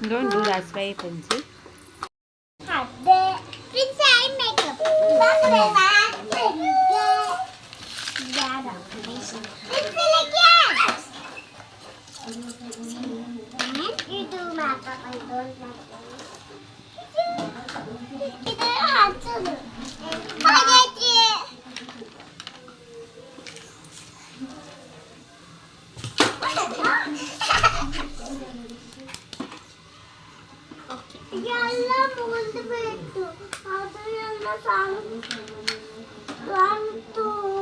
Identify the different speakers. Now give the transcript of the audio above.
Speaker 1: Don't do that way, Princey.
Speaker 2: Prince, I makeup. You do makeup. I don't makeup. इधर हाथ चलो yalla moldu bettu adu yalla santu